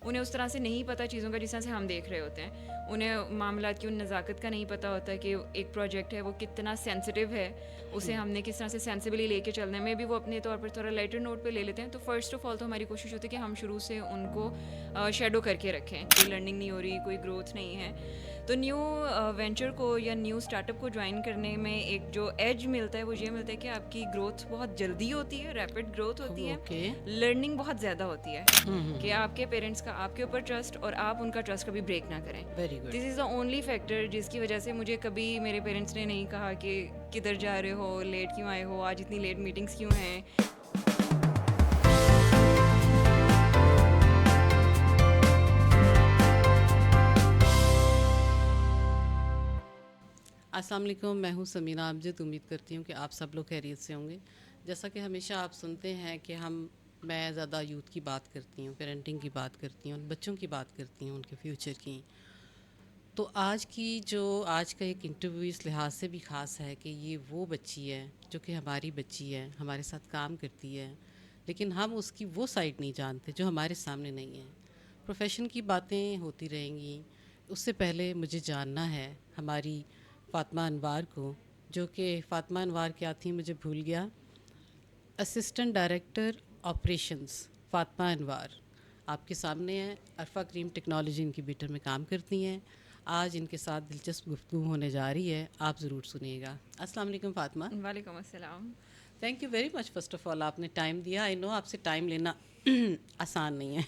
انہیں اس طرح سے نہیں پتہ چیزوں کا جس طرح سے ہم دیکھ رہے ہوتے ہیں. انہیں معاملات کی ان نزاکت کا نہیں پتہ ہوتا کہ ایک پروجیکٹ ہے وہ کتنا سینسٹیو ہے, اسے ہم نے کس طرح سے سینسیبلی لے کے چلنا ہے. میں بھی وہ اپنے طور پر تھوڑا لائٹر نوٹ پہ لے لیتے ہیں. تو فرسٹ آف آل تو ہماری کوشش ہوتی ہے کہ ہم شروع سے ان کو شیڈو کر کے رکھیں. کوئی لرننگ نہیں ہو رہی, کوئی گروتھ نہیں ہے, تو نیو وینچر کو یا نیو اسٹارٹ اپ کو جوائن کرنے میں ایک جو ایج ملتا ہے وہ یہ ملتا ہے کہ آپ کی گروتھ بہت جلدی ہوتی ہے, ریپڈ گروتھ ہوتی ہے, اوکے. لرننگ بہت زیادہ ہوتی ہے کہ آپ کے پیرنٹس کا آپ کے اوپر ٹرسٹ اور آپ ان کا ٹرسٹ کبھی بریک نہ کریں. Very good. This is the only factor جس کی وجہ سے مجھے کبھی میرے پیرنٹس نے نہیں کہا کہ کدھر جا رہے ہو, لیٹ کیوں آئے ہو, آج اتنی لیٹ میٹنگس کیوں ہیں. السلام علیکم, میں ہوں سمینہ امجد. امید کرتی ہوں کہ آپ سب لوگ خیریت سے ہوں گے. جیسا کہ ہمیشہ آپ سنتے ہیں کہ میں زیادہ یوتھ کی بات کرتی ہوں, پیرنٹنگ کی بات کرتی ہوں, بچوں کی بات کرتی ہوں, ان کے فیوچر کی. تو آج کا ایک انٹرویو اس لحاظ سے بھی خاص ہے کہ یہ وہ بچی ہے جو کہ ہماری بچی ہے, ہمارے ساتھ کام کرتی ہے, لیکن ہم اس کی وہ سائڈ نہیں جانتے جو ہمارے سامنے نہیں ہے. پروفیشن کی باتیں ہوتی رہیں گی. اس سے پہلے مجھے جاننا ہے ہماری فاطمہ انوار کو, جو کہ فاطمہ انوار کیا تھی مجھے بھول گیا. اسسٹنٹ ڈائریکٹر آپریشنز فاطمہ انوار آپ کے سامنے ہیں. عرفہ کریم ٹیکنالوجی انکیوبیٹر میں کام کرتی ہیں. آج ان کے ساتھ دلچسپ گفتگو ہونے جا رہی ہے, آپ ضرور سنیے گا. السلام علیکم فاطمہ. وعلیکم السلام. Thank you very much first of all, آپ نے ٹائم دیا. آئی نو آپ سے ٹائم لینا آسان نہیں ہے.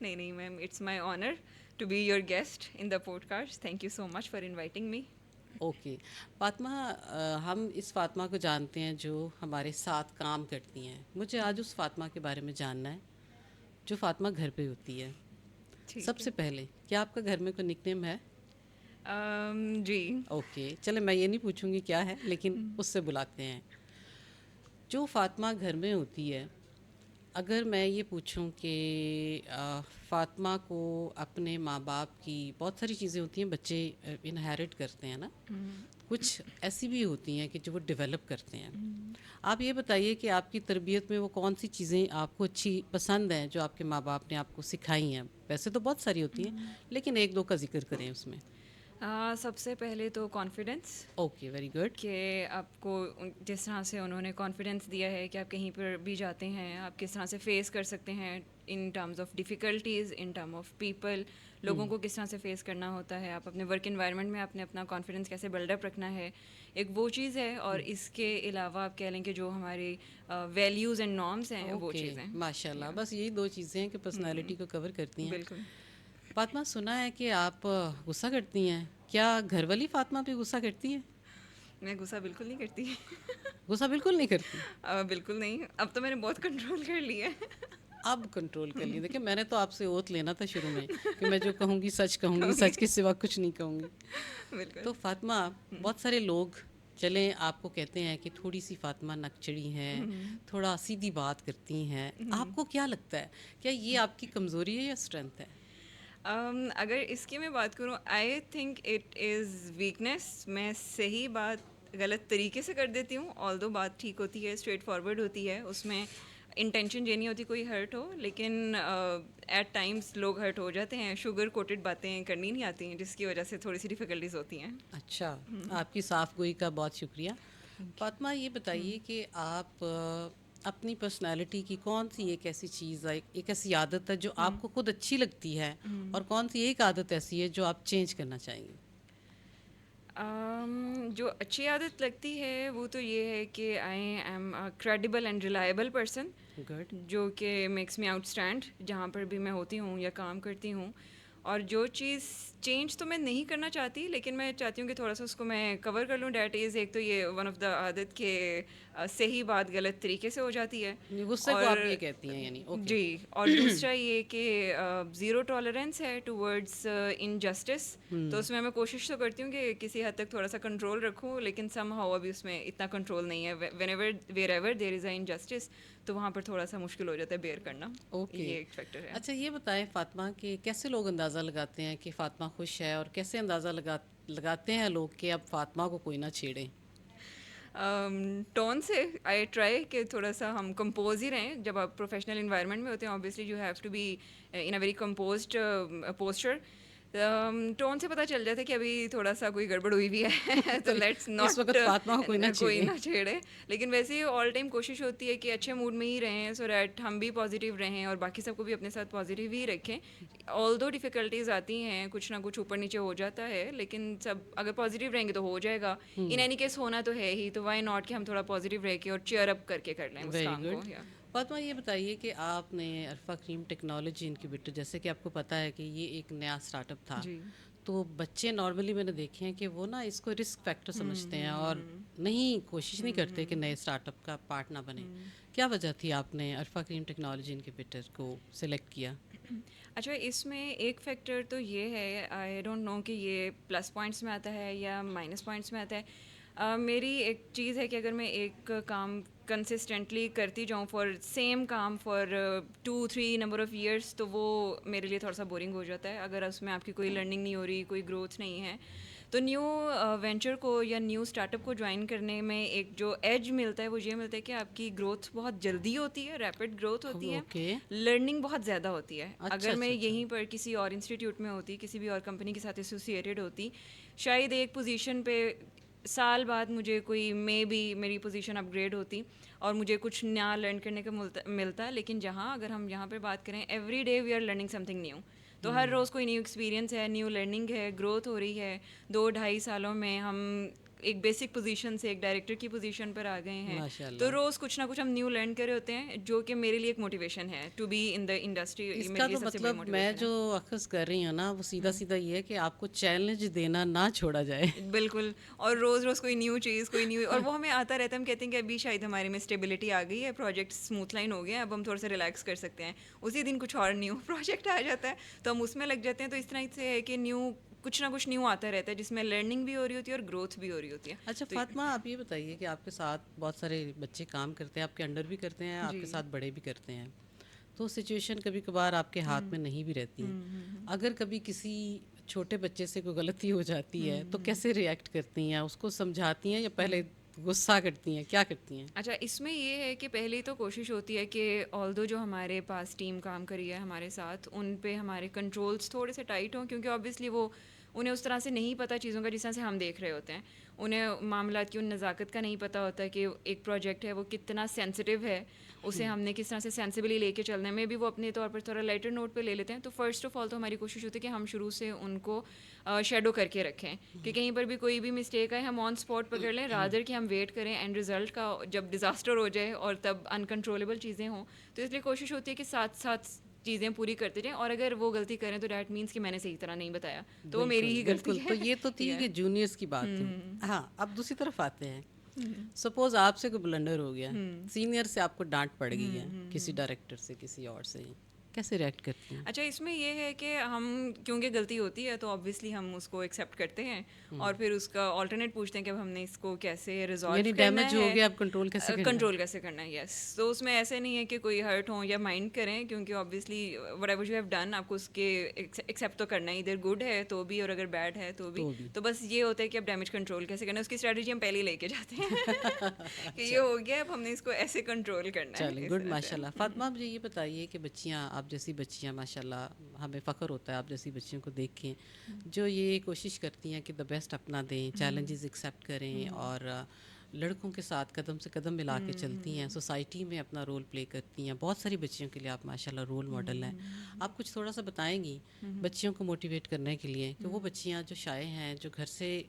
نہیں ma'am, it's my honour to be your guest in the podcast. Thank you so much for inviting me. Okay Fatima, ہم اس فاطمہ کو جانتے ہیں جو ہمارے ساتھ کام کرتی ہیں. مجھے آج اس فاطمہ کے بارے میں جاننا ہے جو فاطمہ گھر پہ ہوتی ہے. سب ٹھیک ہے. سے پہلے, کیا آپ کا گھر میں کوئی نک نیم ہے؟ جی. اوکے, چلے میں یہ نہیں پوچھوں گی کیا ہے, لیکن اس سے بلاتے ہیں. جو فاطمہ گھر میں ہوتی ہے, اگر میں یہ پوچھوں کہ فاطمہ کو اپنے ماں باپ کی بہت ساری چیزیں ہوتی ہیں بچے انہیرٹ کرتے ہیں نا, کچھ ایسی بھی ہوتی ہیں کہ جو وہ ڈیولپ کرتے ہیں. آپ یہ بتائیے کہ آپ کی تربیت میں وہ کون سی چیزیں آپ کو اچھی پسند ہیں جو آپ کے ماں باپ نے آپ کو سکھائی ہیں؟ ویسے تو بہت ساری ہوتی ہیں, لیکن ایک دو کا ذکر کریں اس میں. سب سے پہلے تو کانفیڈینس. Okay, very good. کہ آپ کو جس طرح سے انہوں نے کانفیڈینس دیا ہے کہ آپ کہیں پر بھی جاتے ہیں آپ کس طرح سے فیس کر سکتے ہیں in terms of difficulties, in term of people, لوگوں کو کس طرح سے فیس کرنا ہوتا ہے, آپ اپنے ورک انوائرمنٹ میں آپ نے اپنا کانفیڈینس کیسے بلڈ اپ رکھنا ہے, ایک وہ چیز ہے. اور اس کے علاوہ آپ کہہ لیں کہ جو ہماری ویلیوز اینڈ نارمس ہیں وہ اوکے, چیزیں. ماشاء اللہ. بس یہی دو چیزیں ہیں کہ پرسنالٹی کو کور کرتی ہیں. بالکل. فاطمہ, سنا ہے کہ آپ غصہ کرتی ہیں. کیا گھر والی فاطمہ پہ غصہ کرتی ہے؟ میں غصہ بالکل نہیں کرتی. غصہ بالکل نہیں کرتی؟ بالکل نہیں. اب تو میں نے بہت کنٹرول کر لیا ہے. اب کنٹرول کر لی. دیکھیں, میں نے تو آپ سے اوتھ لینا تھا شروع میں کہ میں جو کہوں گی سچ کہوں گی, سچ کے سوا کچھ نہیں کہوں گی. بالکل. تو فاطمہ, بہت سارے لوگ چلیں آپ کو کہتے ہیں کہ تھوڑی سی فاطمہ نکچڑی ہیں, تھوڑا سیدھی بات کرتی ہیں. آپ کو کیا لگتا ہے, کیا یہ آپ کی کمزوری ہے یا اسٹرینتھ ہے؟ اگر اس کی میں بات کروں, I think it is weakness. میں صحیح بات غلط طریقے سے کر دیتی ہوں, آلدو بات ٹھیک ہوتی ہے, اسٹریٹ فارورڈ ہوتی ہے, اس میں انٹینشن یہ نہیں ہوتی کوئی ہرٹ ہو, لیکن ایٹ ٹائمس لوگ ہرٹ ہو جاتے ہیں. شوگر کوٹڈ باتیں کرنی نہیں آتی ہیں جس کی وجہ سے تھوڑی سی ڈیفیکلٹیز ہوتی ہیں. اچھا, آپ کی صاف گوئی کا بہت شکریہ. فاطمہ, یہ بتائیے کہ آپ اپنی پرسنالٹی کی کون سی ایک ایسی چیز ہے, ایک ایسی عادت ہے جو آپ کو خود اچھی لگتی ہے, اور کون سی ایک عادت ایسی ہے جو آپ چینج کرنا چاہیں گے؟ جو اچھی عادت لگتی ہے وہ تو یہ ہے کہ I am credible and reliable person, good. جو کہ میکس می آؤٹ اسٹینڈ جہاں پر بھی میں ہوتی ہوں یا کام کرتی ہوں. اور جو چیز چینج تو میں نہیں کرنا چاہتی, لیکن میں چاہتی ہوں کہ تھوڑا سا اس کو میں کور کر لوں. ڈیٹ از, ایک تو یہ ون آف دا عادت کہ صحیح بات غلط طریقے سے ہو جاتی ہے. غصے کو اور آپ یہ کہتی ہیں یعنی؟ اوکے. جی, اور دوسرا یہ کہ زیرو ٹالرنس ہے ٹورڈز انجسٹس. تو اس میں کوشش تو کرتی ہوں کہ کسی حد تک تھوڑا سا کنٹرول رکھوں, لیکن سم ہاؤ ابھی اس میں اتنا کنٹرول نہیں ہے. When ever where ever there is a injustice, تو وہاں پر تھوڑا سا مشکل ہو جاتا ہے بیئر کرنا. اوکے. یہ ایک فیکٹر ہے. اچھا, یہ بتائیں فاطمہ کہ کیسے لوگ اندازہ لگاتے ہیں کہ فاطمہ خوش ہے, اور کیسے اندازہ لگاتے ہیں لوگ کہ اب فاطمہ کو کوئی نہ چھیڑے؟ ٹون سے آئی ٹرائی کہ تھوڑا سا ہم کمپوز ہی رہیں. جب آپ پروفیشنل انوائرمنٹ میں ہوتے ہیں obviously you have to be in a very composed posture. Tone سے پتہ چل جاتا ہے کہ ابھی تھوڑا سا کوئی گڑبڑ ہوئی بھی ہے تو لیٹس اس وقت فاطمہ کو ناٹ کوئی چھیڑے. نہ چھیڑے. لیکن ویسے ہی آل ٹائم کوشش ہوتی ہے کہ اچھے موڈ میں ہی رہیں سو دیٹ ہم بھی پازیٹیو رہیں اور باقی سب کو بھی اپنے ساتھ پازیٹیو ہی رکھیں. آل دو ڈیفیکلٹیز آتی ہیں, کچھ نہ کچھ اوپر نیچے ہو جاتا ہے, لیکن سب اگر پازیٹیو رہیں گے تو ہو جائے گا. ان اینی کیس ہونا تو ہے ہی, تو وائی ناٹ کہ ہم تھوڑا پازیٹیو رہ کے اور چیئر اپ کر کے کر لیں اس ویری کام کو. گڈ. فاطمہ یہ بتائیے کہ آپ نے عرفہ کریم ٹیکنالوجی انکیوبیٹر, جیسے کہ آپ کو پتہ ہے کہ یہ ایک نیا اسٹارٹ اپ تھا, جی تو بچے نارملی میں نے دیکھے ہیں کہ وہ نا اس کو رسک فیکٹر سمجھتے ہیں اور نہیں کوشش نہیں کرتے کہ نئے اسٹارٹ اپ کا پارٹ نہ بنے. کیا وجہ تھی آپ نے عرفہ کریم ٹیکنالوجی انکیوبیٹر کو سلیکٹ کیا؟ اچھا, اس میں ایک فیکٹر تو یہ ہے, آئی ڈونٹ نو کہ یہ پلس پوائنٹس میں آتا ہے یا مائنس پوائنٹس میں آتا ہے. میری ایک چیز ہے کہ اگر میں ایک کام کنسسٹنٹلی کرتی جاؤں فار سیم کام فار 2-3 نمبر آف ایئرس, تو وہ میرے لیے تھوڑا سا بورنگ ہو جاتا ہے. اگر اس میں آپ کی کوئی لرننگ نہیں ہو رہی, کوئی گروتھ نہیں ہے, تو نیو وینچر کو یا نیو اسٹارٹ اپ کو جوائن کرنے میں ایک جو ایج ملتا ہے وہ یہ ملتا ہے کہ آپ کی گروتھ بہت جلدی ہوتی ہے, ریپڈ گروتھ ہوتی ہے, اوکے. لرننگ بہت زیادہ ہوتی ہے. اچھا اگر میں اچھا اچھا. یہیں پر کسی اور انسٹیٹیوٹ میں ہوتی, کسی بھی اور کمپنی کے ساتھ ایسوسیٹیڈ ہوتی, شاید ایک پوزیشن پہ سال بعد مجھے کوئی مے بی میری پوزیشن اپ گریڈ ہوتی اور مجھے کچھ نیا لرن کرنے کا ملتا. لیکن جہاں اگر ہم یہاں پہ بات کریں, every day we are learning something new. تو ہر روز کوئی نیو ایکسپیرینس ہے, نیو لرننگ ہے, گروتھ ہو رہی ہے. 2-2.5 سالوں میں ہم ایک بیسک پوزیشن سے ایک ڈائریکٹر کی پوزیشن پر آ گئے ہیں. ماشاء اللہ. تو روز کچھ نہ کچھ ہم نیو لرن کر رہے ہوتے ہیں, جو کہ میرے لیے ایک موٹیویشن ہے to be in the industry. اس میرے کا لیے تو سب سے بڑی مطلب میں موٹیویشن جو اخذ کر رہی ہوں نا وہ سیدھا سیدھا یہ ہے کہ آپ کو چیلنج دینا نہ چھوڑا جائے. بالکل. اور روز روز کوئی نیو چیز, کوئی نیو, اور وہ ہمیں آتا رہتا ہے. ہم کہتے ہیں کہ ابھی شاید ہمارے میں اسٹیبلٹی آ گئی ہے, پروجیکٹ اسموتھ لائن ہو گیا, اب ہم تھوڑا سا ریلیکس کر سکتے ہیں. اسی دن کچھ اور نیو پروجیکٹ آ جاتا ہے تو ہم اس میں لگ جاتے ہیں. تو اس طرح سے ہے کہ نیو کچھ نہ کچھ نیو آتا رہتا ہے جس میں لرننگ بھی ہو رہی ہوتی ہے اور گروتھ بھی ہو رہی ہوتی ہے. اچھا فاطمہ, آپ یہ بتائیے کہ آپ کے ساتھ بہت سارے بچے کام کرتے ہیں, آپ کے انڈر بھی کرتے ہیں, آپ کے ساتھ بڑے بھی کرتے ہیں, تو سچویشن کبھی کبھار آپ کے ہاتھ میں نہیں بھی رہتی. اگر کبھی کسی چھوٹے بچے سے کوئی غلطی ہو جاتی ہے تو کیسے ریئیکٹ کرتی ہیں, اس کو سمجھاتی ہیں یا پہلے غصہ کرتی ہیں, کیا کرتی ہیں؟ اچھا, اس میں یہ ہے کہ پہلے تو کوشش ہوتی ہے کہ آلدو جو ہمارے پاس ٹیم کام کری ہے ہمارے ساتھ, ان پہ ہمارے کنٹرولز تھوڑے سے ٹائٹ ہوں, کیونکہ آبویسلی وہ انہیں اس طرح سے نہیں پتہ چیزوں کا جس طرح سے ہم دیکھ رہے ہوتے ہیں. انہیں معاملات کی ان نزاکت کا نہیں پتہ ہوتا کہ ایک پروجیکٹ ہے وہ کتنا سینسٹیو ہے, اسے ہم نے کس طرح سے سینسیبلی لے کے چلنا ہے. میں بھی وہ اپنے طور پر تھوڑا لائٹر نوٹ پہ لے لیتے ہیں. تو فرسٹ آف آل تو ہماری کوشش ہوتی ہے کہ ہم شروع سے ان کو شیڈو کر کے رکھیں کہ کہیں پر بھی کوئی بھی مسٹیک آئے ہم آن اسپاٹ پکڑ لیں, رادر کہ ہم ویٹ کریں اینڈ رزلٹ کا جب ڈیزاسٹر ہو جائے اور تب انکنٹرولیبل چیزیں ہوں. تو اس لیے کوشش ہوتی ہے کہ ساتھ ساتھ چیزیں پوری کرتے جائیں, اور اگر وہ غلطی کریں تو دیٹ مینس کہ میں نے صحیح طرح نہیں بتایا, تو وہ میری ہی غلطی بالکل. ہے. تو یہ تو تھی کہ جونیئرس کی بات تھی. ہاں, اب دوسری طرف آتے ہیں. سپوز آپ سے کوئی بلنڈر ہو گیا, سینئر سے آپ کو ڈانٹ پڑ گئی ہے, کسی ڈائریکٹر سے, کسی اور سے, کیسے ریئیکٹ کرتی ہیں؟ اچھا, اس میں یہ ہے کہ ہم کیونکہ غلطی ہوتی ہے تو آبویسلی ہم اس کو ایکسیپٹ کرتے ہیں اور پھر اس کا آلٹرنیٹ پوچھتے ہیں کہ اب ہم نے اس کو کیسے ریزالو یعنی کرنا ڈیمیج ہو ہے, گیا, اب کنٹرول کیسے کرنا ہے؟ کنٹرول کیسے کرنا ہے. یس, تو اس میں ایسے نہیں ہے کہ کوئی ہرٹ ہوں یا مائنڈ کریں, کیونکہ obviously what ever you have done آپ کو اس کے ایکسیپٹ تو کرنا ہے, ادھر گڈ ہے تو بھی اور اگر بیڈ ہے تو بھی. تو بس یہ ہوتا ہے کہ اب ڈیمیج کنٹرول کیسے کرنا ہے, اس کی اسٹریٹجی ہم پہلے ہی لے کے جاتے ہیں کہ یہ ہو گیا, اب ہم نے اس کو ایسے کنٹرول کرنا ہے. چلیں, گڈ, ماشاء اللہ. فاطمہ, مجھے یہ بتائیے کہ بچیاں, آپ جیسی بچیاں ماشاء اللہ, ہمیں فخر ہوتا ہے آپ جیسی بچیوں کو دیکھ کے, جو یہ کوشش کرتی ہیں کہ دا بیسٹ اپنا دیں, چیلنجز ایکسیپٹ کریں اور لڑکوں کے ساتھ قدم سے قدم ملا کے چلتی ہیں, سوسائٹی میں اپنا رول پلے کرتی ہیں. بہت ساری بچیوں کے لیے آپ ماشاء اللہ رول ماڈل ہیں. آپ کچھ تھوڑا سا بتائیں گی بچیوں کو موٹیویٹ کرنے کے لیے کہ وہ بچیاں جو شائع ہیں, جو گھر سے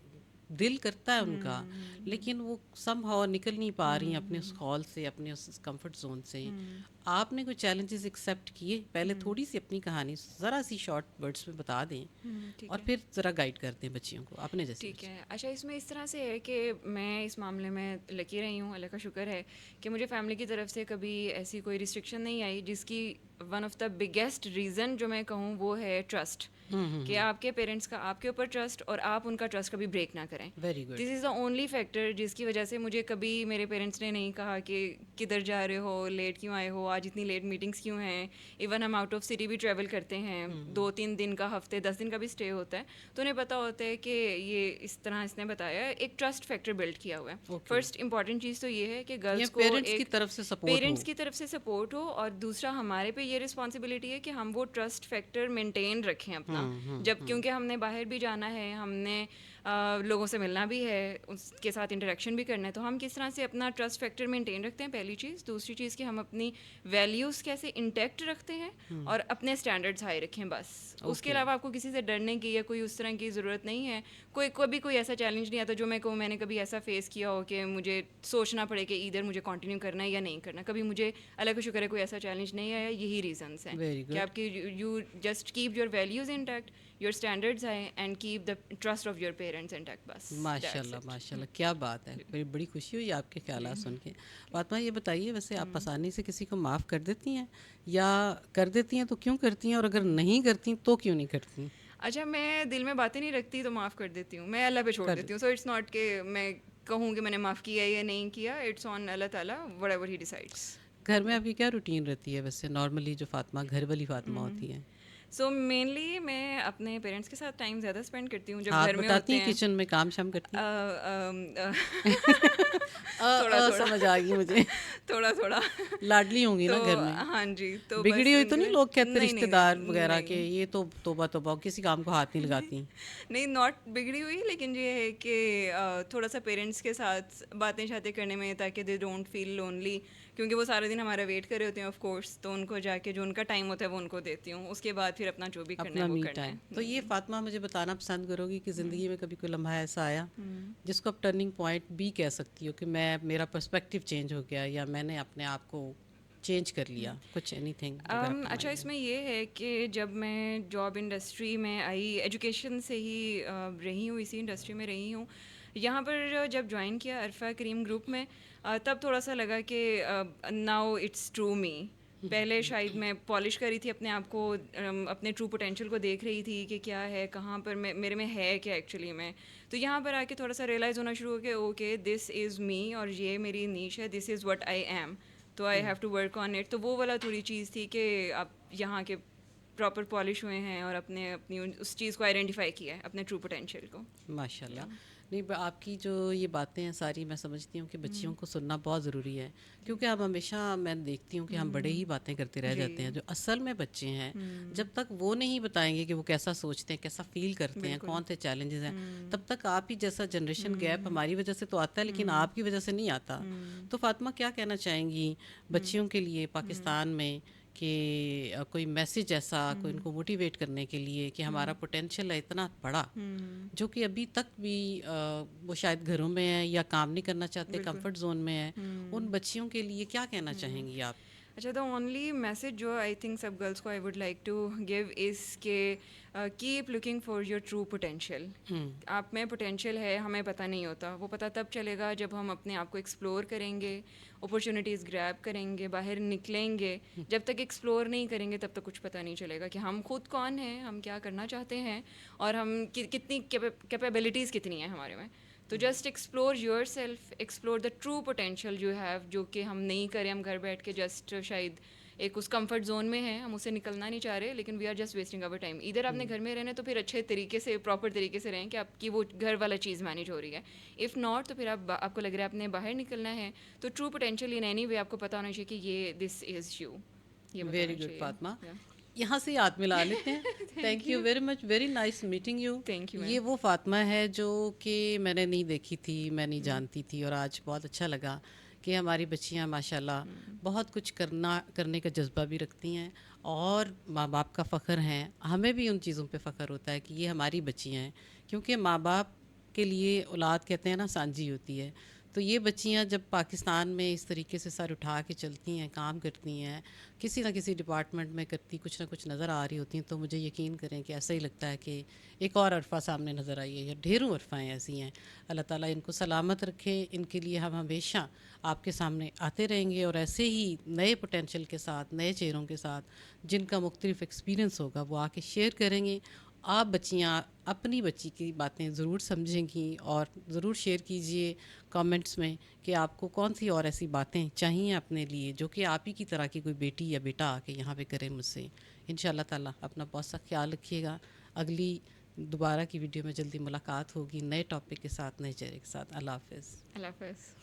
دل کرتا ہے ان کا لیکن وہ سم ہاؤ نکل نہیں پا رہی ہیں اپنے اس ہال سے, اپنے اس کمفرٹ زون سے, آپ نے کوئی چیلنجز ایکسیپٹ کیے؟ پہلے تھوڑی سی اپنی کہانی ذرا سی شارٹ ورڈس میں بتا دیں اور پھر ذرا گائیڈ کر دیں بچیوں کو اپنے جیسے. ٹھیک ہے. اچھا, اس میں اس طرح سے ہے کہ میں اس معاملے میں لکی رہی ہوں, اللہ کا شکر ہے کہ مجھے فیملی کی طرف سے کبھی ایسی کوئی ریسٹرکشن نہیں آئی, جس کی one of the biggest reason جو میں کہوں وہ ہے ٹرسٹ. کہ آپ کے پیرنٹس کا آپ کے اوپر ٹرسٹ اور آپ ان کا ٹرسٹ کبھی بریک نہ کریں. Very good. This is the only factor جس کی وجہ سے مجھے کبھی میرے پیرنٹس نے نہیں کہا کہ کدھر جا رہے ہو, لیٹ کیوں آئے ہو, آج اتنی لیٹ میٹنگس کیوں ہیں. ایون ہم آؤٹ آف سٹی بھی ٹریول کرتے ہیں, 2-3 دن کا, ہفتے 10 دن کا بھی اسٹے ہوتا ہے, تو انہیں پتہ ہوتا ہے کہ یہ اس طرح اس نے بتایا, ایک ٹرسٹ فیکٹر بلڈ کیا ہوا ہے. فرسٹ امپورٹنٹ چیز تو یہ ہے کہ گرلس کو پیرنٹس کی طرف سے سپورٹ پیرنٹس کی طرف سے سپورٹ ہو, اور دوسرا ہمارے پہ یہ رسپانسبلٹی ہے کہ ہم وہ ٹرسٹ فیکٹر مینٹین رکھیں اپنا, جب کیونکہ ہم نے باہر بھی جانا ہے, ہم نے لوگوں سے ملنا بھی ہے, اس کے ساتھ انٹریکشن بھی کرنا ہے, تو ہم کس طرح سے اپنا ٹرسٹ فیکٹر مینٹین رکھتے ہیں, پہلی چیز. دوسری چیز کہ ہم اپنی ویلیوز کیسے انٹیکٹ رکھتے ہیں اور اپنے اسٹینڈرڈس ہائی رکھیں, بس. اس کے علاوہ آپ کو کسی سے ڈرنے کی یا کوئی اس طرح کی ضرورت نہیں ہے. کبھی کوئی ایسا چیلنج نہیں آتا جو میں نے کبھی ایسا فیس کیا ہو کہ مجھے سوچنا پڑے کہ ادھر مجھے کنٹینیو کرنا ہے یا نہیں کرنا. کبھی مجھے اللہ کا شکر ہے کوئی ایسا چیلنج نہیں آیا. یہی ریزنس ہیں کہ آپ کی you just keep your values intact, your standards high and keep the trust of your parents intact, بس. ماشاء اللہ ماشاء اللہ, کیا بات ہے, بڑی خوشی ہوئی آپ کے خیالات سن کے. فاطمہ یہ بتائیے, ویسے آپ آسانی سے کسی کو معاف کر دیتی ہیں, یا کر دیتی ہیں تو کیوں کرتی ہیں, اور اگر نہیں کرتی تو کیوں نہیں کرتی؟ اچھا, میں دل میں باتیں نہیں رکھتی تو معاف کر دیتی ہوں, میں اللہ پہ چھوڑ دیتی ہوں. سو اٹس ناٹ کہ میں کہوں کہ میں نے معاف کیا یا نہیں کیا, اٹس آن اللہ تعالیٰ, وٹ ایور ہی ڈیسائڈس. گھر میں آپ کی کیا روٹین رہتی ہے ویسے نارملی, جو فاطمہ گھر والی فاطمہ ہوتی ہے؟ سو مینلی میں اپنے پیرنٹس کے ساتھ ٹائم زیادہ اسپینڈ کرتی ہوں جب آپ گھر میں بتاتی ہوتے ہیں کچن میں کام شام کرتی ہیں؟ تھوڑا سمجھ آ گئی مجھے, تھوڑا لاڈلی ہوں گی نا گھر میں. ہاں جی. تو بگڑی ہوئی تو نہیں لوگ کہتے رشتے دار وغیرہ کہ یہ تو توبہ توبہ, کسی کام کو ہاتھ نہیں لگاتی؟ نہیں, ناٹ بگڑی ہوئی, لیکن یہ ہے کہ تھوڑا سا پیرنٹس کے ساتھ باتیں شاتیں کرنے میں, تاکہ دے ڈونٹ فیل لونلی, کیونکہ وہ سارے دن ہمارا ویٹ کر رہے ہوتے ہیں آف کورس, تو ان کو جا کے جو ان کا ٹائم ہوتا ہے وہ ان کو دیتی ہوں. اس کے بعد پھر اپنا جو بھی کرنا ہے وہ کرنا ہے. تو یہ فاطمہ مجھے بتانا پسند کرو گی کہ زندگی میں کبھی کوئی لمحہ ایسا آیا جس کو آپ ٹرننگ پوائنٹ بھی کہہ سکتی ہو, کہ میرا پرسپیکٹیو چینج ہو گیا, یا میں نے اپنے آپ کو چینج کر لیا, کچھ اینی تھنگ؟ اچھا, اس میں یہ ہے کہ جب میں جاب انڈسٹری میں آئی, ایجوکیشن سے ہی رہی ہوں, اسی انڈسٹری میں رہی ہوں, یہاں پر جب جوائن کیا عرفہ کریم گروپ میں, تب تھوڑا سا لگا کہ ناؤ اٹس ٹرو می. پہلے شاید میں پالش کر رہی تھی اپنے آپ کو, اپنے ٹرو پوٹینشیل کو دیکھ رہی تھی کہ کیا ہے, کہاں پر میرے میں ہے کیا ایکچولی میں. تو یہاں پر آ کے تھوڑا سا ریئلائز ہونا شروع ہو کہ اوکے, دس از می, اور یہ میری نیش ہے, دس از وٹ آئی ایم, تو I have to work on it. تو وہ والا تھوڑی چیز تھی کہ آپ یہاں کے پراپر پالش ہوئے ہیں اور اپنی اس چیز کو آئیڈینٹیفائی کیا ہے, اپنے ٹرو پوٹینشیل کو. ماشاء اللہ. نہیں, آپ کی جو یہ باتیں ہیں ساری, میں سمجھتی ہوں کہ بچیوں کو سننا بہت ضروری ہے, کیونکہ اب ہمیشہ میں دیکھتی ہوں کہ ہم بڑے ہی باتیں کرتے رہ جاتے ہیں. جو اصل میں بچے ہیں, جب تک وہ نہیں بتائیں گے کہ وہ کیسا سوچتے ہیں, کیسا فیل کرتے ہیں, کون سے چیلنجز ہیں, تب تک آپ ہی جیسا جنریشن گیپ ہماری وجہ سے تو آتا ہے, لیکن آپ کی وجہ سے نہیں آتا. تو فاطمہ کیا کہنا چاہیں گی بچیوں کے لیے پاکستان میں, کہ کوئی میسیج ایسا کوئی ان کو موٹیویٹ کرنے کے لیے کہ ہمارا پوٹینشیل ہے اتنا بڑا, جو کہ ابھی تک بھی وہ شاید گھروں میں ہیں یا کام نہیں کرنا چاہتے, کمفرٹ زون میں ہیں, ان بچیوں کے لیے کیا کہنا چاہیں گی آپ؟ اچھا, دا اونلی میسیج جو آئی تھنک سب گرلس کو I would like to give is کہ keep looking for your true potential. آپ میں پوٹینشیل ہے, ہمیں پتہ نہیں ہوتا, وہ پتہ تب چلے گا جب ہم اپنے آپ کو ایکسپلور کریں گے, اپرچونیٹیز گریب کریں گے, باہر نکلیں گے. جب تک ایکسپلور نہیں کریں گے تب تک کچھ پتہ نہیں چلے گا کہ ہم خود کون ہیں, ہم کیا کرنا چاہتے ہیں, اور ہم کتنی کیپیبلٹیز کتنی ہیں ہمارے میں. تو just explore your self, explore the true potential you have, جو کہ ہم نہیں کریں. ہم گھر بیٹھ کے جسٹ شاید ایک اس کمفرٹ زون میں ہیں, ہم اس سے نکلنا نہیں چاہ رہے, لیکن we are just wasting over time. ادھر آپ نے گھر میں رہنا ہے تو پھر اچھے طریقے سے, پراپر طریقے سے رہیں کہ آپ کی وہ گھر والا چیز مینیج ہو رہی ہے. اف ناٹ, تو پھر آپ کو لگ رہا ہے آپ نے باہر نکلنا ہے, تو true potential in anyway آپ کو پتہ ہونا چاہیے کہ یہ this is you. Very good Fatima, یہاں سے ہاتھ ملا لیتے ہیں. Thank you very much, very nice meeting you. یہ وہ فاطمہ ہے جو کہ میں نے نہیں دیکھی تھی, میں نہیں جانتی تھی, اور آج بہت اچھا لگا کہ ہماری بچیاں ماشاءاللہ بہت کچھ کرنے کا جذبہ بھی رکھتی ہیں, اور ماں باپ کا فخر ہیں. ہمیں بھی ان چیزوں پہ فخر ہوتا ہے کہ یہ ہماری بچیاں ہیں, کیونکہ ماں باپ کے لیے اولاد کہتے ہیں نا سانجی ہوتی ہے. تو یہ بچیاں جب پاکستان میں اس طریقے سے سر اٹھا کے چلتی ہیں, کام کرتی ہیں, کسی نہ کسی ڈپارٹمنٹ میں کرتی, کچھ نہ کچھ نظر آ رہی ہوتی ہیں, تو مجھے یقین کریں کہ ایسا ہی لگتا ہے کہ ایک اور عرفہ سامنے نظر آئی ہے, یا ڈھیروں عرفائیں ایسی ہیں. اللہ تعالیٰ ان کو سلامت رکھے. ان کے لیے ہم ہمیشہ آپ کے سامنے آتے رہیں گے, اور ایسے ہی نئے پوٹینشیل کے ساتھ, نئے چہروں کے ساتھ, جن کا مختلف ایکسپیرینس ہوگا, وہ آ کے شیئر کریں گے, آپ بچیاں اپنی بچی کی باتیں ضرور سمجھیں گی اور ضرور شیئر کیجئے کامنٹس میں کہ آپ کو کون سی اور ایسی باتیں چاہیے اپنے لیے جو کہ آپ ہی کی طرح کی کوئی بیٹی یا بیٹا آ کے یہاں پہ کرے مجھ سے. ان شاء اللہ تعالیٰ اپنا بہت سا خیال رکھیے گا. اگلی دوبارہ کی ویڈیو میں جلدی ملاقات ہوگی نئے ٹاپک کے ساتھ، نئے چہرے کے ساتھ. اللہ حافظ. اللہ حافظ.